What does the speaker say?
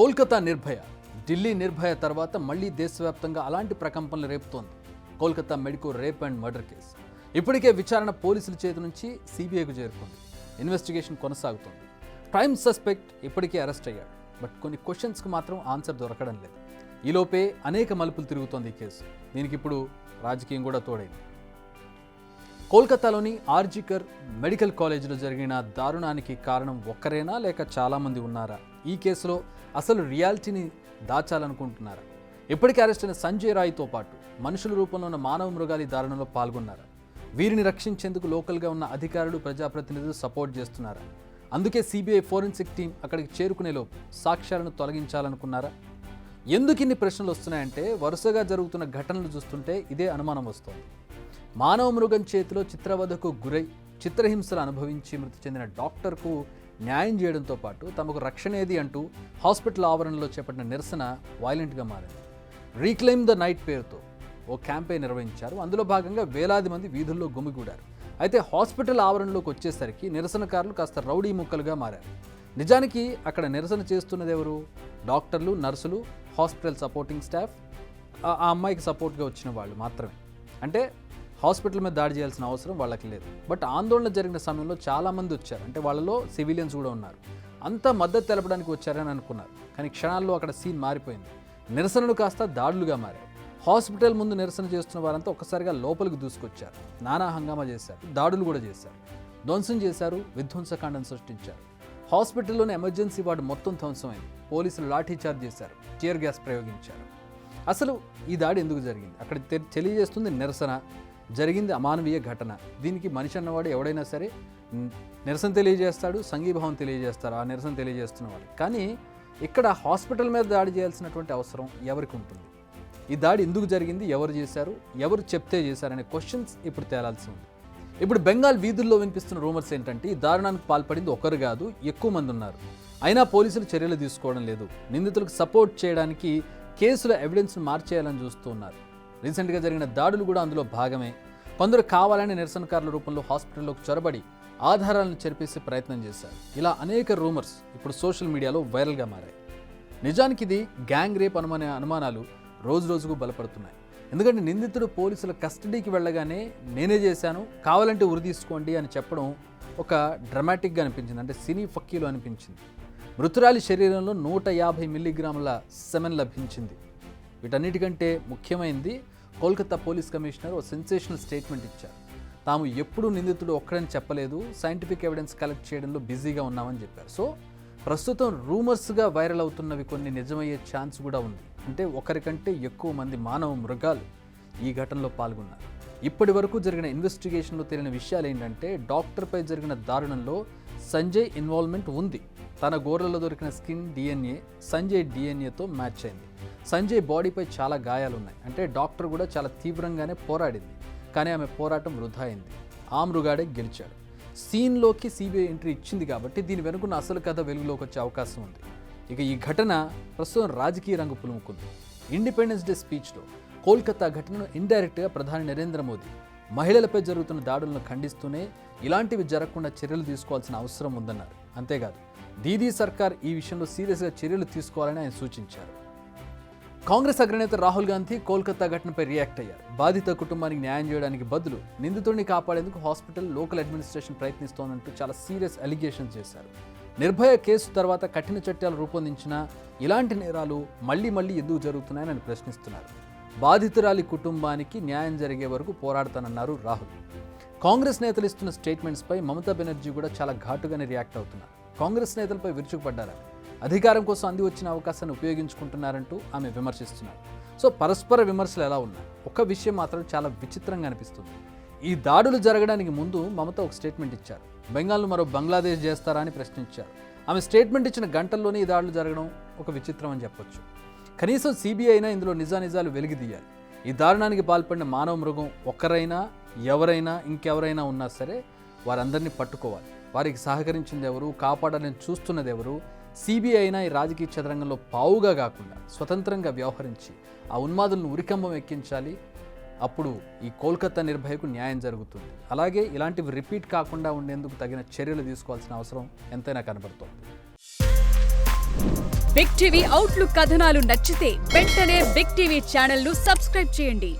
కోల్కతా నిర్భయ, ఢిల్లీ నిర్భయ తర్వాత మళ్లీ దేశవ్యాప్తంగా అలాంటి ప్రకంపనలు రేపుతోంది Kolkata medico rape and murder case. ఇప్పటికే విచారణ పోలీసుల చేతి నుంచి సిబిఐకు చేరుకుంది. ఇన్వెస్టిగేషన్ కొనసాగుతోంది. ప్రైమ్ సస్పెక్ట్ ఇప్పటికే అరెస్ట్ అయ్యాడు. బట్ కొన్ని క్వశ్చన్స్కి మాత్రం ఆన్సర్ దొరకడం లేదు. ఈలోపే అనేక మలుపులు తిరుగుతోంది ఈ కేసు. దీనికి ఇప్పుడు రాజకీయం కూడా తోడైంది. కోల్కతాలోని ఆర్జికర్ మెడికల్ కాలేజీలో జరిగిన దారుణానికి కారణం ఒక్కరేనా లేక చాలామంది ఉన్నారా? ఈ కేసులో అసలు రియాలిటీని దాచాలనుకుంటున్నారా? ఇప్పటికే అరెస్ట్ అయిన సంజయ్ రాయ్తో పాటు మనుషుల రూపంలో ఉన్న మానవ మృగాలి దారుణంలో పాల్గొన్నారా? వీరిని రక్షించేందుకు లోకల్గా ఉన్న అధికారులు, ప్రజాప్రతినిధులు సపోర్ట్ చేస్తున్నారా? అందుకే సిబిఐ ఫోరెన్సిక్ టీం అక్కడికి చేరుకునేలోపు సాక్ష్యాలను తొలగించాలనుకున్నారా? ఎందుకు ఇన్ని ప్రశ్నలు వస్తున్నాయంటే వరుసగా జరుగుతున్న ఘటనలు చూస్తుంటే ఇదే అనుమానం వస్తోంది. మానవ మృగం చేతిలో చిత్రవధకు గురై చిత్రహింసలు అనుభవించి మృతి చెందిన డాక్టర్కు న్యాయం చేయడంతో పాటు తమకు రక్షణ ఏది అంటూ హాస్పిటల్ ఆవరణలో చేపట్టిన నిరసన వైలెంట్గా మారింది. రీక్లెయిమ్ ద నైట్ పేరుతో ఓ క్యాంపెయిన్ నిర్వహించారు. అందులో భాగంగా వేలాది మంది వీధుల్లో గుమిగూడారు. అయితే హాస్పిటల్ ఆవరణలోకి వచ్చేసరికి నిరసనకారులు కాస్త రౌడీ ముక్కలుగా మారారు. నిజానికి అక్కడ నిరసన చేస్తున్నది ఎవరు? డాక్టర్లు, నర్సులు, హాస్పిటల్ సపోర్టింగ్ స్టాఫ్, ఆ అమ్మాయికి సపోర్ట్గా వచ్చిన వాళ్ళు మాత్రమే. అంటే హాస్పిటల్ మీద దాడి చేయాల్సిన అవసరం వాళ్ళకి లేదు. బట్ ఆందోళన జరిగిన సమయంలో చాలామంది వచ్చారు. అంటే వాళ్ళలో సివిలియన్స్ కూడా ఉన్నారు. అంతా మద్దతు తెలపడానికి వచ్చారని అనుకున్నారు. కానీ క్షణాల్లో అక్కడ సీన్ మారిపోయింది. నిరసనలు కాస్త దాడులుగా మారాయి. హాస్పిటల్ ముందు నిరసన చేస్తున్న వారంతా ఒక్కసారిగా లోపలికి దూసుకొచ్చారు. నానా హంగామా చేశారు. దాడులు కూడా చేశారు. ధ్వంసం చేశారు. విధ్వంసకాండం సృష్టించారు. హాస్పిటల్లోని ఎమర్జెన్సీ వార్డు మొత్తం ధ్వంసమైంది. పోలీసులు లాఠీ చార్జ్ చేశారు. టియర్ గ్యాస్ ప్రయోగించారు. అసలు ఈ దాడి ఎందుకు జరిగింది? అక్కడ తెలియజేస్తుంది నిరసన, జరిగింది అమానవీయ ఘటన. దీనికి మనిషి అన్నవాడు ఎవడైనా సరే నిరసన తెలియజేస్తాడు, సంఘీభావం తెలియజేస్తారు ఆ నిరసన తెలియజేస్తున్నవాడు. కానీ ఇక్కడ హాస్పిటల్ మీద దాడి చేయాల్సినటువంటి అవసరం ఎవరికి ఉంటుంది? ఈ దాడి ఎందుకు జరిగింది? ఎవరు చేశారు? ఎవరు చెప్తే చేశారనే క్వశ్చన్స్ ఇప్పుడు తేలాల్సి ఉంది. ఇప్పుడు బెంగాల్ వీధుల్లో వినిపిస్తున్న రూమర్స్ ఏంటంటే ఈ దారుణానికి పాల్పడింది ఒకరు కాదు, ఎక్కువ మంది ఉన్నారు. అయినా పోలీసులు చర్యలు తీసుకోవడం లేదు. నిందితులకు సపోర్ట్ చేయడానికి కేసుల ఎవిడెన్స్ను మార్చేయాలని చూస్తూ ఉన్నారు. రీసెంట్గా జరిగిన దాడులు కూడా అందులో భాగమే. కొందరు కావాలని నిరసనకారుల రూపంలో హాస్పిటల్లోకి చొరబడి ఆధారాలను చెరిపేసే ప్రయత్నం చేశారు. ఇలా అనేక రూమర్స్ ఇప్పుడు సోషల్ మీడియాలో వైరల్గా మారాయి. నిజానికి ఇది గ్యాంగ్ రేప్ అనుమానాలు రోజు రోజుకు బలపడుతున్నాయి. ఎందుకంటే నిందితుడు పోలీసుల కస్టడీకి వెళ్ళగానే నేనే చేశాను, కావాలంటే ఉరి తీసుకోండి అని చెప్పడం ఒక డ్రమాటిక్గా అనిపించింది. అంటే సినీ ఫక్కీలో అనిపించింది. మృతురాలి శరీరంలో 150 మిల్లీగ్రాముల సెమెన్ లభించింది. వీటన్నిటికంటే ముఖ్యమైనది కోల్కతా పోలీస్ కమిషనర్ ఓ సెన్సేషనల్ స్టేట్మెంట్ ఇచ్చారు. తాము ఎప్పుడూ నిందితుడు ఒక్కడని చెప్పలేదు, సైంటిఫిక్ ఎవిడెన్స్ కలెక్ట్ చేయడంలో బిజీగా ఉన్నామని చెప్పారు. సో ప్రస్తుతం రూమర్స్గా వైరల్ అవుతున్నవి కొన్ని నిజమయ్యే ఛాన్స్ కూడా ఉంది. అంటే ఒకరికంటే ఎక్కువ మంది మానవ మృగాలు ఈ ఘటనలో పాల్గొన్నారు. ఇప్పటి వరకు జరిగిన ఇన్వెస్టిగేషన్లో తేలిన విషయాలు ఏంటంటే డాక్టర్పై జరిగిన దారుణంలో సంజయ్ ఇన్వాల్వ్మెంట్ ఉంది. తన గోర్లలో దొరికిన స్కిన్ డిఎన్ఏ సంజయ్ డిఎన్ఏతో మ్యాచ్ అయింది. సంజయ్ బాడీపై చాలా గాయాలున్నాయి. అంటే డాక్టర్ కూడా చాలా తీవ్రంగానే పోరాడింది. కానీ ఆమె పోరాటం వృధా అయింది. ఆ మృగాడే గెలిచాడు. సీన్లోకి సిబిఐ ఎంట్రీ ఇచ్చింది కాబట్టి దీని వెనుకున్న అసలు కథ వెలుగులోకి వచ్చే అవకాశం ఉంది. ఇక ఈ ఘటన ప్రస్తుతం రాజకీయ రంగు పులుముకుంది. ఇండిపెండెన్స్ డే స్పీచ్లో కోల్కతా ఘటనను ఇండైరెక్ట్గా ప్రధాని నరేంద్ర మోదీ మహిళలపై జరుగుతున్న దాడులను ఖండిస్తూనే ఇలాంటివి జరగకుండా చర్యలు తీసుకోవాల్సిన అవసరం ఉందన్నారు. అంతేకాదు దీదీ సర్కార్ ఈ విషయంలో సీరియస్గా చర్యలు తీసుకోవాలని ఆయన సూచించారు. కాంగ్రెస్ అగ్రనేత రాహుల్ గాంధీ కోల్కతా ఘటనపై రియాక్ట్ అయ్యారు. బాధిత కుటుంబానికి న్యాయం చేయడానికి బదులు నిందితుడిని కాపాడేందుకు హాస్పిటల్, లోకల్ అడ్మినిస్ట్రేషన్ ప్రయత్నిస్తోందంటూ చాలా సీరియస్ అలిగేషన్స్ చేశారు. నిర్భయ కేసు తర్వాత కఠిన చట్టాలు రూపొందించినా ఇలాంటి నేరాలు మళ్లీ ఎందుకు జరుగుతున్నాయని ఆయన ప్రశ్నిస్తున్నారు. బాధితురాలి కుటుంబానికి న్యాయం జరిగే వరకు పోరాడతానన్నారు రాహుల్. కాంగ్రెస్ నేతలు ఇస్తున్న స్టేట్మెంట్స్పై మమతా బెనర్జీ కూడా చాలా ఘాటుగానే రియాక్ట్ అవుతున్నారు. కాంగ్రెస్ నేతలపై విరుచుకుపడ్డారు. అధికారం కోసం అంది వచ్చిన అవకాశాన్ని ఉపయోగించుకుంటున్నారంటూ ఆమె విమర్శిస్తున్నారు. సో పరస్పర విమర్శలు ఎలా ఉన్నాయి? ఒక విషయం మాత్రం చాలా విచిత్రంగా అనిపిస్తుంది. ఈ దాడులు జరగడానికి ముందు మమత ఒక స్టేట్మెంట్ ఇచ్చారు. బెంగాల్ను మరో బంగ్లాదేశ్ చేస్తారా అని ప్రశ్నించారు. ఆమె స్టేట్మెంట్ ఇచ్చిన గంటల్లోనే ఈ దాడులు జరగడం ఒక విచిత్రం అని చెప్పొచ్చు. కనీసం సిబిఐ అయినా ఇందులో నిజానిజాలు వెలికితీయాలి. ఈ దారుణానికి పాల్పడిన మానవ మృగం ఒక్కరైనా, ఎవరైనా, ఇంకెవరైనా ఉన్నా సరే వారందరినీ పట్టుకోవాలి. వారికి సహకరించింది ఎవరు, కాపాడాలని చూస్తున్నది ఎవరు? సిబిఐ అయినా ఈ రాజకీయ చదరంగంలో పావుగా కాకుండా స్వతంత్రంగా వ్యవహరించి ఆ ఉన్మాదులను ఉరికంబం ఎక్కించాలి. అప్పుడు ఈ కోల్కతా నిర్భయకు న్యాయం జరుగుతుంది. అలాగే ఇలాంటివి రిపీట్ కాకుండా ఉండేందుకు తగిన చర్యలు తీసుకోవాల్సిన అవసరం ఎంతైనా కనబడుతోంది. బిగ్ టీవీ అవుట్లుక్ కథనాలు నచ్చితే వెంటనే బిగ్ టీవీ ఛానల్ ను సబ్స్క్రైబ్ చేయండి.